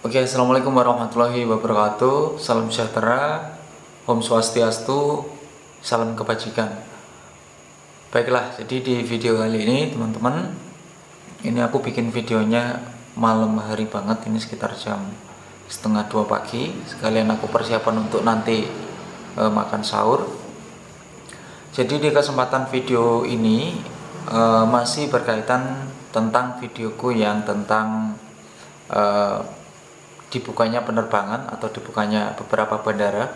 Oke, assalamualaikum warahmatullahi wabarakatuh. Salam sejahtera, Om Swastiastu, salam kebajikan. Baiklah, jadi di video kali ini teman-teman, ini aku bikin videonya malam hari banget. Ini sekitar jam setengah 2 pagi. Sekalian aku persiapan untuk nanti makan sahur. Jadi di kesempatan video ini masih berkaitan tentang videoku yang tentang dibukanya penerbangan atau dibukanya beberapa bandara.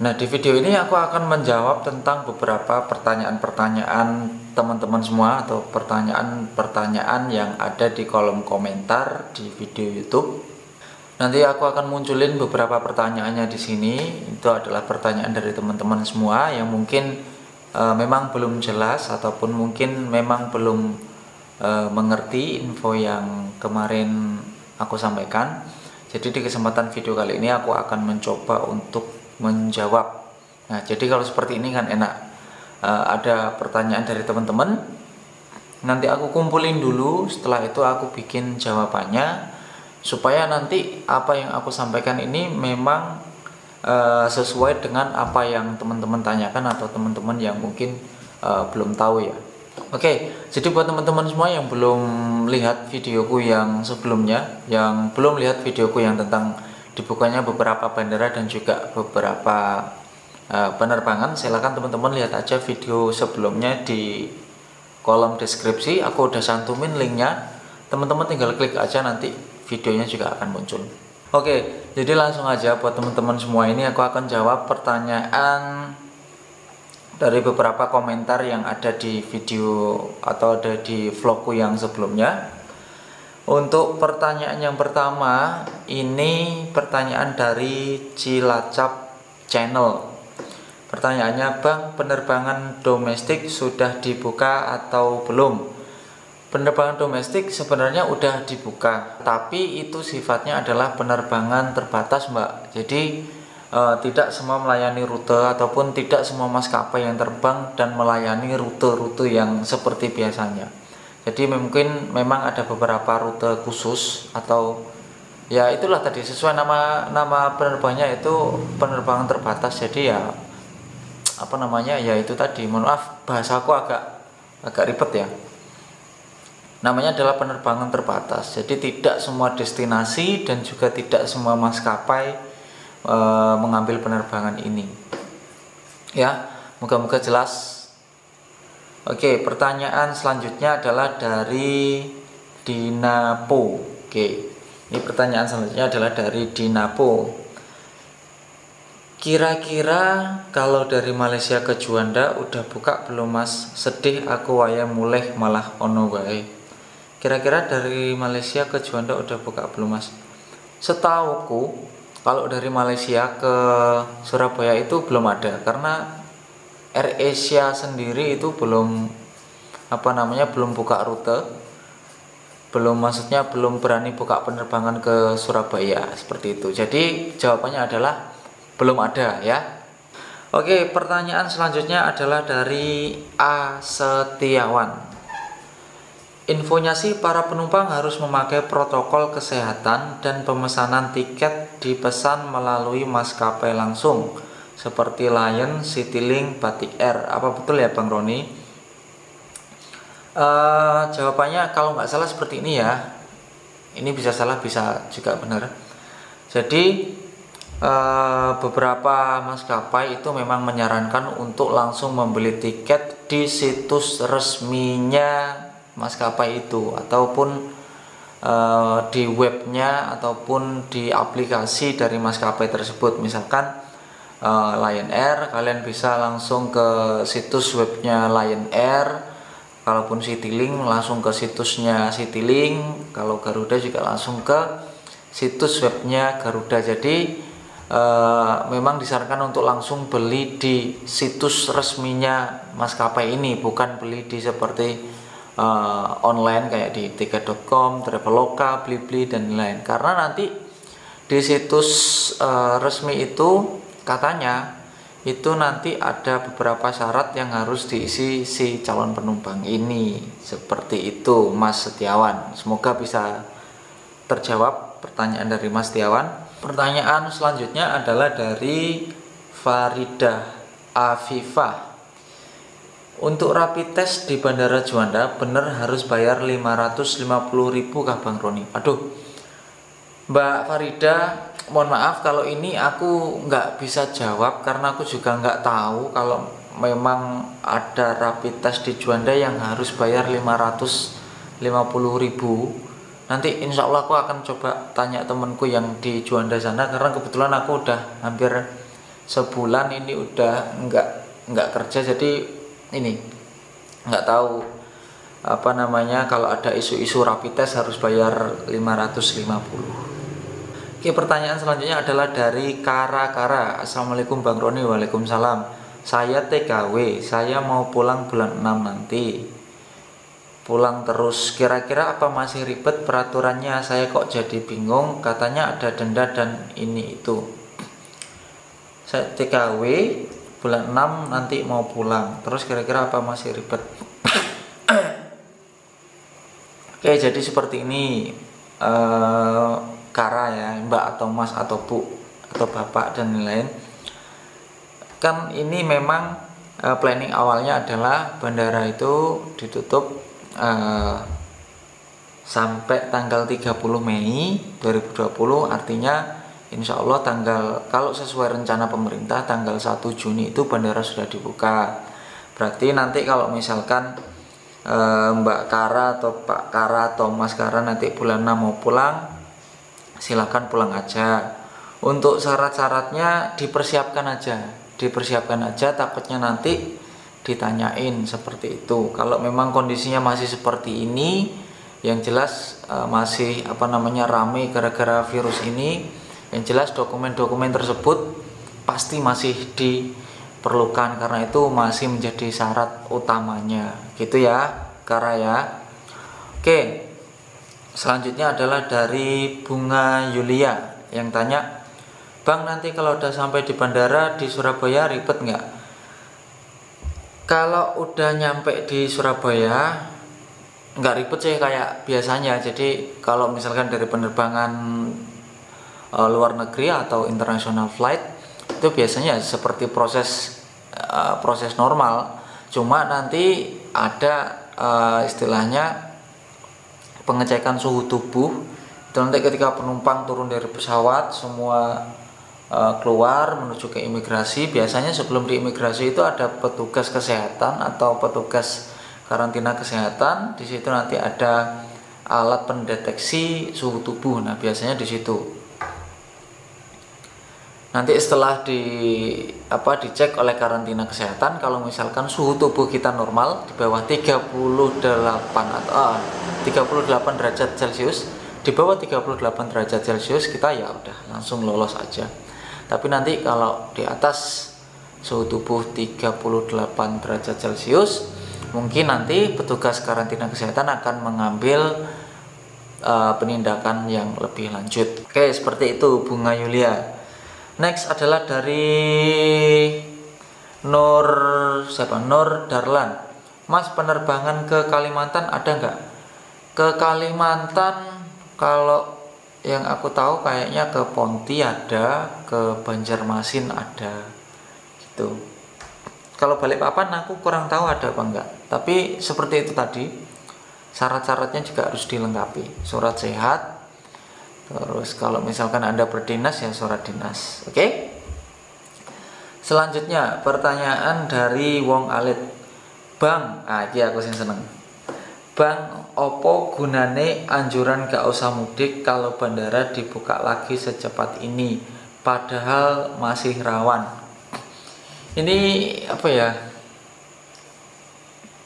Nah, di video ini aku akan menjawab tentang beberapa pertanyaan-pertanyaan teman-teman semua atau pertanyaan-pertanyaan yang ada di kolom komentar di video YouTube. Nanti aku akan munculin beberapa pertanyaannya di sini. Itu adalah pertanyaan dari teman-teman semua yang mungkin memang belum jelas ataupun mungkin memang belum mengerti info yang kemarin aku sampaikan. Jadi di kesempatan video kali ini aku akan mencoba untuk menjawab. Nah, jadi kalau seperti ini kan enak. Ada pertanyaan dari teman-teman, nanti aku kumpulin dulu, setelah itu aku bikin jawabannya supaya nanti apa yang aku sampaikan ini memang sesuai dengan apa yang teman-teman tanyakan atau teman-teman yang mungkin belum tahu ya. Oke, jadi buat teman-teman semua yang belum lihat videoku yang sebelumnya, yang belum lihat videoku yang tentang dibukanya beberapa bandara dan juga beberapa penerbangan, silakan teman-teman lihat aja video sebelumnya di kolom deskripsi. Aku udah santumin linknya, teman-teman tinggal klik aja, nanti videonya juga akan muncul. Oke, jadi langsung aja buat teman-teman semua, ini aku akan jawab pertanyaan dari beberapa komentar yang ada di video atau ada di vlogku yang sebelumnya. Untuk pertanyaan yang pertama, ini pertanyaan dari Cilacap Channel. Pertanyaannya, Bang, penerbangan domestik sudah dibuka atau belum? Penerbangan domestik sebenarnya udah dibuka, tapi itu sifatnya adalah penerbangan terbatas, Mbak. Jadi tidak semua melayani rute ataupun tidak semua maskapai yang terbang dan melayani rute-rute yang seperti biasanya. Jadi mungkin memang ada beberapa rute khusus atau ya itulah tadi sesuai nama penerbangnya itu penerbangan terbatas. Jadi ya apa namanya ya itu tadi, mohon maaf bahasaku agak ribet ya. Namanya adalah penerbangan terbatas. Jadi tidak semua destinasi dan juga tidak semua maskapai mengambil penerbangan ini ya, moga-moga jelas. Oke, pertanyaan selanjutnya adalah dari Dinapo. Oke, ini pertanyaan selanjutnya adalah dari Dinapo. Kira-kira kalau dari Malaysia ke Juanda udah buka belum Mas? Sedih aku wae mulih malah ono wae. Kira-kira dari Malaysia ke Juanda udah buka belum Mas? Setauku kalau dari Malaysia ke Surabaya itu belum ada, karena AirAsia sendiri itu belum belum buka rute, maksudnya belum berani buka penerbangan ke Surabaya seperti itu. Jadi jawabannya adalah belum ada ya. Oke, pertanyaan selanjutnya adalah dari A Setiawan. Infonya sih para penumpang harus memakai protokol kesehatan dan pemesanan tiket dipesan melalui maskapai langsung seperti Lion, Citylink, Batik Air. Apa betul ya Bang Roni? Jawabannya kalau nggak salah seperti ini ya. Ini bisa salah bisa juga benar. Jadi beberapa maskapai itu memang menyarankan untuk langsung membeli tiket di situs resminya maskapai itu ataupun di webnya ataupun di aplikasi dari maskapai tersebut. Misalkan Lion Air, kalian bisa langsung ke situs webnya Lion Air. Kalaupun Citylink langsung ke situsnya Citylink. Kalau Garuda juga langsung ke situs webnya Garuda. Jadi memang disarankan untuk langsung beli di situs resminya maskapai ini, bukan beli di seperti online kayak di tiket.com, Traveloka, Blibli dan lain-lain. Karena nanti di situs resmi itu katanya itu nanti ada beberapa syarat yang harus diisi si calon penumpang ini. Seperti itu Mas Setiawan. Semoga bisa terjawab pertanyaan dari Mas Tiawan. Pertanyaan selanjutnya adalah dari Faridah Afifah. Untuk rapid test di Bandara Juanda bener harus bayar 550.000 kah Bang Roni? Aduh, Mbak Farida, mohon maaf kalau ini aku nggak bisa jawab karena aku juga nggak tahu kalau memang ada rapid test di Juanda yang harus bayar 550.000. Nanti insya Allah aku akan coba tanya temenku yang di Juanda sana, karena kebetulan aku udah hampir sebulan ini udah nggak kerja, jadi ini nggak tahu apa namanya kalau ada isu-isu rapid test harus bayar 550. Oke, pertanyaan selanjutnya adalah dari Kara. Assalamualaikum Bang Roni. Waalaikumsalam. Saya TKW, saya mau pulang bulan 6 nanti. Pulang terus, kira-kira apa masih ribet peraturannya? Saya kok jadi bingung, katanya ada denda dan ini itu. Saya TKW bulan 6 nanti mau pulang, terus kira-kira apa masih ribet? Oke, jadi seperti ini. Kara ya, Mbak atau Mas atau Bu atau Bapak dan lain-lain. Kan ini memang planning awalnya adalah bandara itu ditutup sampai tanggal 30 Mei 2020. Artinya insya Allah kalau sesuai rencana pemerintah tanggal 1 Juni itu bandara sudah dibuka. Berarti nanti kalau misalkan Mbak Kara atau Pak Kara atau Mas Kara nanti bulan 6 mau pulang, silakan pulang aja. Untuk syarat-syaratnya dipersiapkan aja, takutnya nanti ditanyain seperti itu. Kalau memang kondisinya masih seperti ini, yang jelas masih rame gara-gara virus ini, yang jelas dokumen-dokumen tersebut pasti masih diperlukan, karena itu masih menjadi syarat utamanya gitu ya Kara ya. Oke, selanjutnya adalah dari Bunga Yulia yang tanya, Bang, nanti kalau udah sampai di bandara di Surabaya ribet nggak? Kalau udah nyampe di Surabaya nggak ribet sih, kayak biasanya. Jadi kalau misalkan dari penerbangan luar negeri atau international flight itu biasanya seperti proses normal. Cuma nanti ada istilahnya pengecekan suhu tubuh. Itu nanti ketika penumpang turun dari pesawat semua keluar menuju ke imigrasi. Biasanya sebelum di imigrasi itu ada petugas kesehatan atau petugas karantina kesehatan. Di situ nanti ada alat pendeteksi suhu tubuh. Nah, biasanya di situ. Nanti setelah dicek oleh karantina kesehatan, kalau misalkan suhu tubuh kita normal di bawah 38 atau 38 derajat Celcius, di bawah 38 derajat Celcius kita ya udah langsung lolos aja. Tapi nanti kalau di atas suhu tubuh 38 derajat Celcius, mungkin nanti petugas karantina kesehatan akan mengambil penindakan yang lebih lanjut. Oke, seperti itu Bunga Yulia. Next adalah dari Nur Darlan. Mas, penerbangan ke Kalimantan ada nggak? Ke Kalimantan kalau yang aku tahu kayaknya ke Ponti ada, ke Banjarmasin ada gitu. Kalau Balikpapan aku kurang tahu ada apa enggak. Tapi seperti itu tadi, syarat-syaratnya juga harus dilengkapi. Surat sehat, terus kalau misalkan Anda berdinas ya surat dinas. Oke? Selanjutnya pertanyaan dari Wong Alit. Bang, iki aku sing seneng. Bang, opo gunane anjuran gak usah mudik kalau bandara dibuka lagi secepat ini padahal masih rawan? Ini apa ya?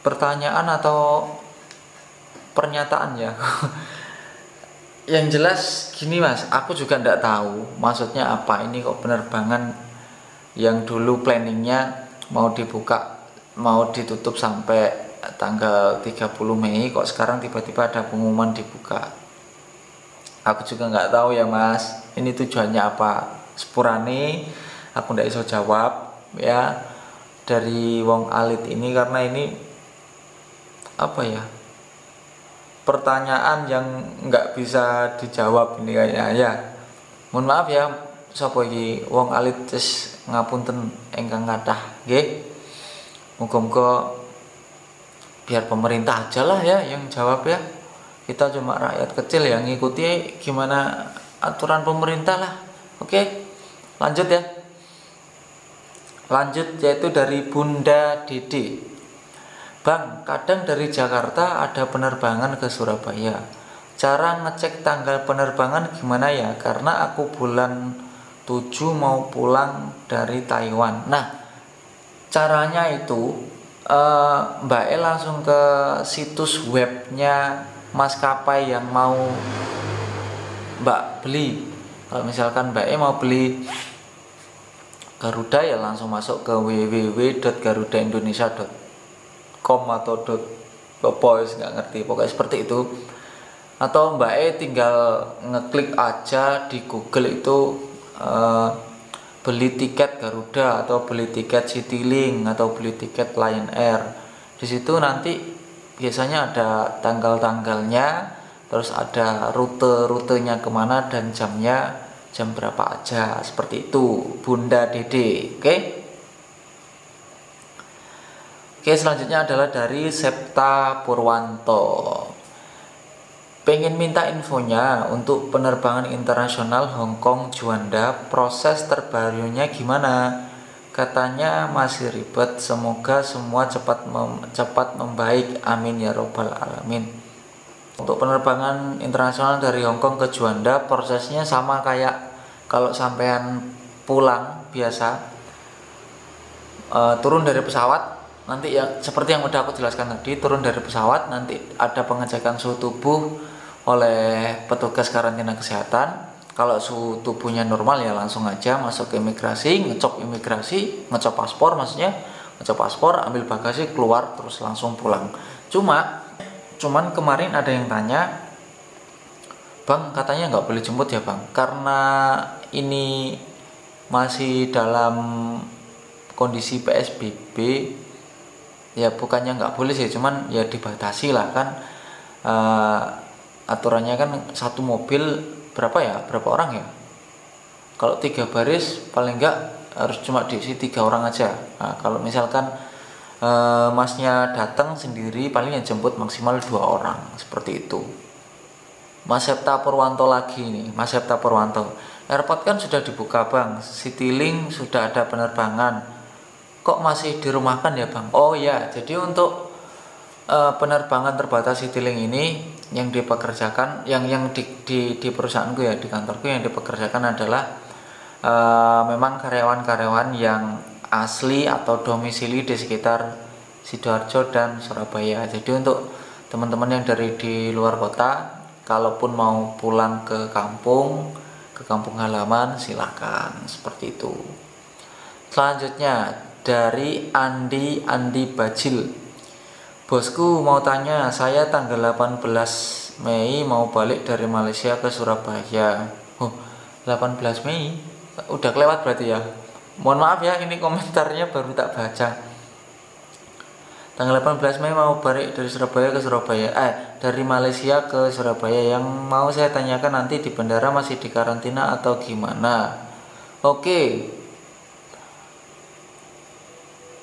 Pertanyaan atau pernyataan ya? Yang jelas gini Mas, aku juga ndak tahu maksudnya apa. Ini kok penerbangan yang dulu planningnya mau ditutup sampai tanggal 30 Mei, kok sekarang tiba-tiba ada pengumuman dibuka. Aku juga nggak tahu ya Mas, ini tujuannya apa. Sepurane aku ndak iso jawab ya dari Wong Alit ini, karena ini apa ya, pertanyaan yang nggak bisa dijawab ini kayaknya ya. Mohon maaf ya, sapa iki wong alit tes ngapunten ingkang kathah nggih. Muga-muga biar pemerintah aja lah ya yang jawab ya. Kita cuma rakyat kecil yang ngikuti gimana aturan pemerintah lah. Oke, lanjut ya. Lanjut yaitu dari Bunda Dede. Bang, kadang dari Jakarta ada penerbangan ke Surabaya. Cara ngecek tanggal penerbangan gimana ya? Karena aku bulan 7 mau pulang dari Taiwan. Nah, caranya itu Mbak E langsung ke situs webnya maskapai yang mau Mbak beli. Kalau misalkan Mbak E mau beli Garuda ya langsung masuk ke www.garudaindonesia.com atau .pois, nggak ngerti, pokoknya seperti itu. Atau Mbak E tinggal ngeklik aja di Google itu beli tiket Garuda atau beli tiket Citylink atau beli tiket Lion Air. Di situ nanti biasanya ada tanggal-tanggalnya, terus ada rute-rutenya kemana dan jamnya jam berapa aja, seperti itu Bunda Dede. Oke, selanjutnya adalah dari Septa Purwanto. Pengen minta infonya untuk penerbangan internasional Hong Kong Juanda, proses terbarunya gimana? Katanya masih ribet, semoga semua cepat membaik, amin ya robbal alamin. Untuk penerbangan internasional dari Hong Kong ke Juanda, prosesnya sama kayak kalau sampean pulang biasa, turun dari pesawat. Nanti ya seperti yang udah aku jelaskan tadi, turun dari pesawat nanti ada pengecekan suhu tubuh oleh petugas karantina kesehatan. Kalau suhu tubuhnya normal ya langsung aja masuk ke imigrasi, ngecop paspor maksudnya, ngecop paspor, ambil bagasi, keluar terus langsung pulang. Cuman kemarin ada yang tanya, Bang katanya nggak boleh jemput ya Bang, karena ini masih dalam kondisi PSBB. Ya bukannya nggak boleh sih, cuman ya dibatasi lah kan. Aturannya kan satu mobil berapa orang ya, kalau 3 baris paling enggak harus cuma diisi 3 orang aja. Nah, kalau misalkan masnya datang sendiri paling yang jemput maksimal 2 orang, seperti itu. Mas Septa Purwanto lagi nih, Mas Septa Purwanto, airport kan sudah dibuka Bang, Citylink sudah ada penerbangan, kok masih dirumahkan ya Bang? Oh ya, jadi untuk penerbangan terbatas Citylink ini yang dipekerjakan, yang di perusahaanku ya, di kantorku yang dipekerjakan adalah memang karyawan-karyawan yang asli atau domisili di sekitar Sidoarjo dan Surabaya. Jadi untuk teman-teman yang dari di luar kota, kalaupun mau pulang ke kampung halaman silakan, seperti itu. Selanjutnya dari Andi Bajil. Bosku mau tanya, saya tanggal 18 Mei mau balik dari Malaysia ke Surabaya. 18 Mei? Udah kelewat berarti ya. Mohon maaf ya, ini komentarnya baru tak baca. Tanggal 18 Mei mau balik dari dari Malaysia ke Surabaya. Yang mau saya tanyakan, nanti di bandara masih di karantina atau gimana? Oke.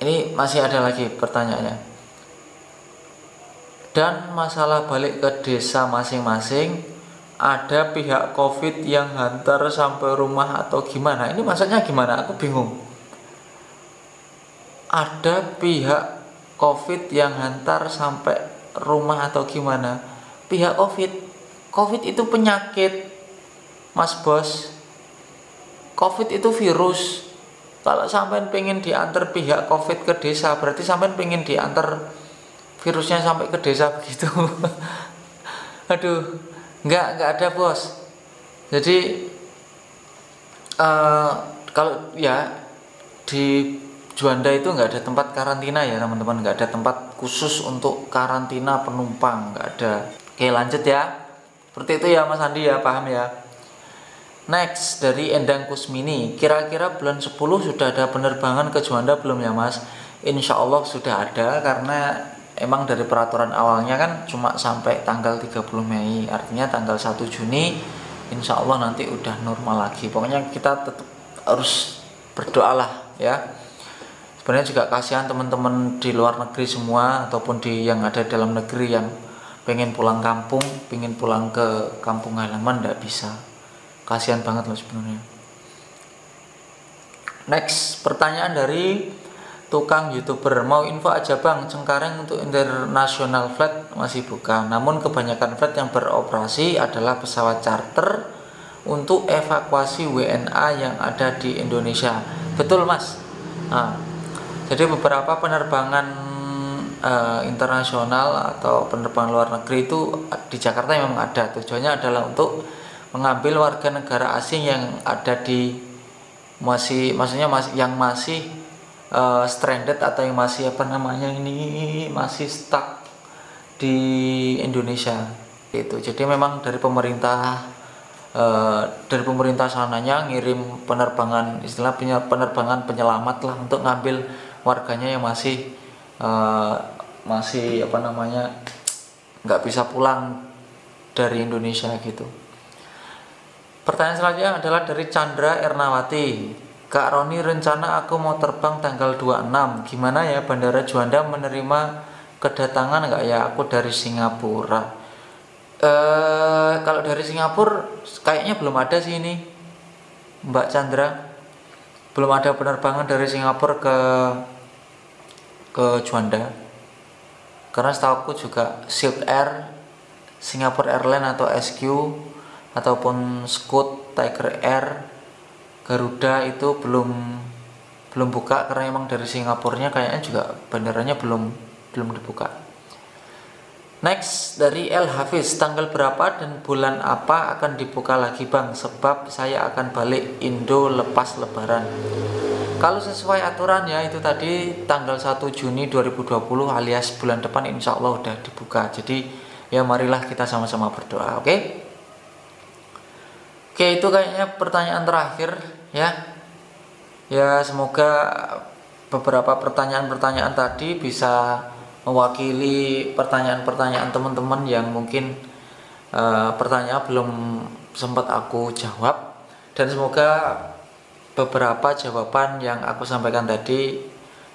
Ini masih ada lagi pertanyaannya. Dan masalah balik ke desa masing-masing, ada pihak COVID yang hantar sampai rumah atau gimana? Ini maksudnya gimana? Aku bingung. Ada pihak COVID yang hantar sampai rumah atau gimana? Pihak COVID itu penyakit, Mas Bos. COVID itu virus. Kalau sampean pengen diantar pihak COVID ke desa, berarti sampean pengen diantar virusnya sampai ke desa begitu. Aduh, nggak ada Bos. Jadi kalau ya di Juanda itu nggak ada tempat karantina ya teman-teman, nggak ada tempat khusus untuk karantina penumpang, nggak ada. Oke, lanjut ya, seperti itu ya Mas Andi ya, paham ya. Next dari Endang Kusmini, kira-kira bulan 10 sudah ada penerbangan ke Juanda belum ya Mas? Insya Allah sudah ada, karena emang dari peraturan awalnya kan cuma sampai tanggal 30 Mei, artinya tanggal 1 Juni insya Allah nanti udah normal lagi. Pokoknya kita tetap harus berdoa lah ya. Sebenarnya juga kasihan teman-teman di luar negeri semua ataupun di yang ada dalam negeri yang pengen pulang kampung, pengen pulang ke kampung halaman, nggak bisa. Kasihan banget loh sebenarnya. Next, pertanyaan dari tukang YouTuber. Mau info aja Bang, Cengkareng untuk international flight masih buka. Namun kebanyakan flight yang beroperasi adalah pesawat charter untuk evakuasi WNA yang ada di Indonesia. Betul Mas. Nah, jadi beberapa penerbangan internasional atau penerbangan luar negeri itu di Jakarta memang ada. Tujuannya adalah untuk mengambil warga negara asing yang ada di yang masih stranded atau yang masih masih stuck di Indonesia itu. Jadi memang dari pemerintah sananya ngirim penerbangan, penerbangan penyelamat lah untuk ngambil warganya yang masih nggak bisa pulang dari Indonesia gitu. Pertanyaan selanjutnya adalah dari Chandra Ernawati. Kak Roni, rencana aku mau terbang tanggal 26. Gimana ya, Bandara Juanda menerima kedatangan nggak ya? Aku dari Singapura. Kalau dari Singapura kayaknya belum ada sih ini, Mbak Chandra. Belum ada penerbangan dari Singapura ke Juanda. Karena setahu aku juga Silk Air, Singapore Airlines atau SQ ataupun Scoot, Tiger Air, Garuda itu belum buka karena emang dari Singapurnya kayaknya juga bandaranya belum dibuka. Next, dari El Hafiz, tanggal berapa dan bulan apa akan dibuka lagi Bang? Sebab saya akan balik Indo lepas lebaran. Kalau sesuai aturan ya itu tadi tanggal 1 Juni 2020 alias bulan depan insya Allah udah dibuka. Jadi ya marilah kita sama-sama berdoa, oke? Oke, itu kayaknya pertanyaan terakhir ya. Ya semoga beberapa pertanyaan-pertanyaan tadi bisa mewakili pertanyaan-pertanyaan teman-teman yang mungkin pertanyaan belum sempat aku jawab, dan semoga beberapa jawaban yang aku sampaikan tadi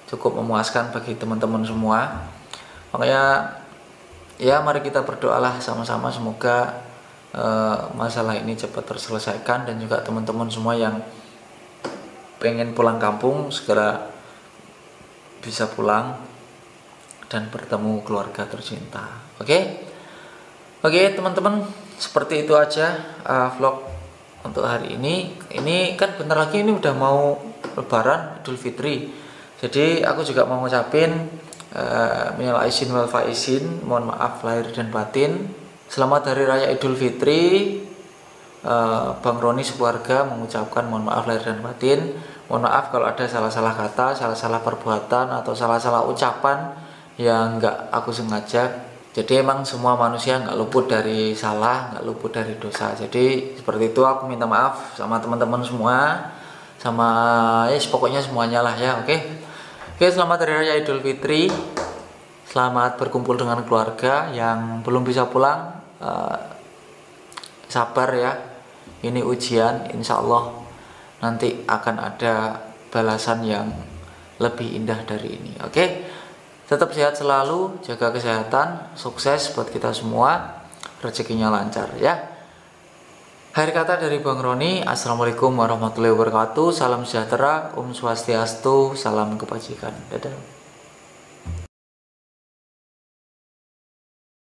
cukup memuaskan bagi teman-teman semua. Makanya ya mari kita berdoalah sama-sama semoga masalah ini cepat terselesaikan, dan juga teman-teman semua yang pengen pulang kampung segera bisa pulang dan bertemu keluarga tercinta. Oke teman-teman, seperti itu aja vlog untuk hari ini. Ini kan bentar lagi ini udah mau lebaran Idul Fitri, jadi aku juga mau ngucapin minal aizin wal faizin, mohon maaf lahir dan batin. Selamat Hari Raya Idul Fitri. Bang Roni sekeluarga mengucapkan mohon maaf lahir dan batin. Mohon maaf kalau ada salah-salah kata, salah-salah perbuatan, atau salah-salah ucapan yang nggak aku sengaja. Jadi emang semua manusia nggak luput dari salah, nggak luput dari dosa. Jadi seperti itu, aku minta maaf sama teman-teman semua, sama pokoknya semuanya lah ya. Oke, selamat Hari Raya Idul Fitri. Selamat berkumpul dengan keluarga. Yang belum bisa pulang, sabar ya. Ini ujian, insya Allah nanti akan ada balasan yang lebih indah dari ini. Oke, tetap sehat selalu, jaga kesehatan, sukses buat kita semua, rezekinya lancar ya. Akhir kata dari Bang Roni, assalamualaikum warahmatullahi wabarakatuh, salam sejahtera, Om Swastiastu, salam kebajikan, dadah.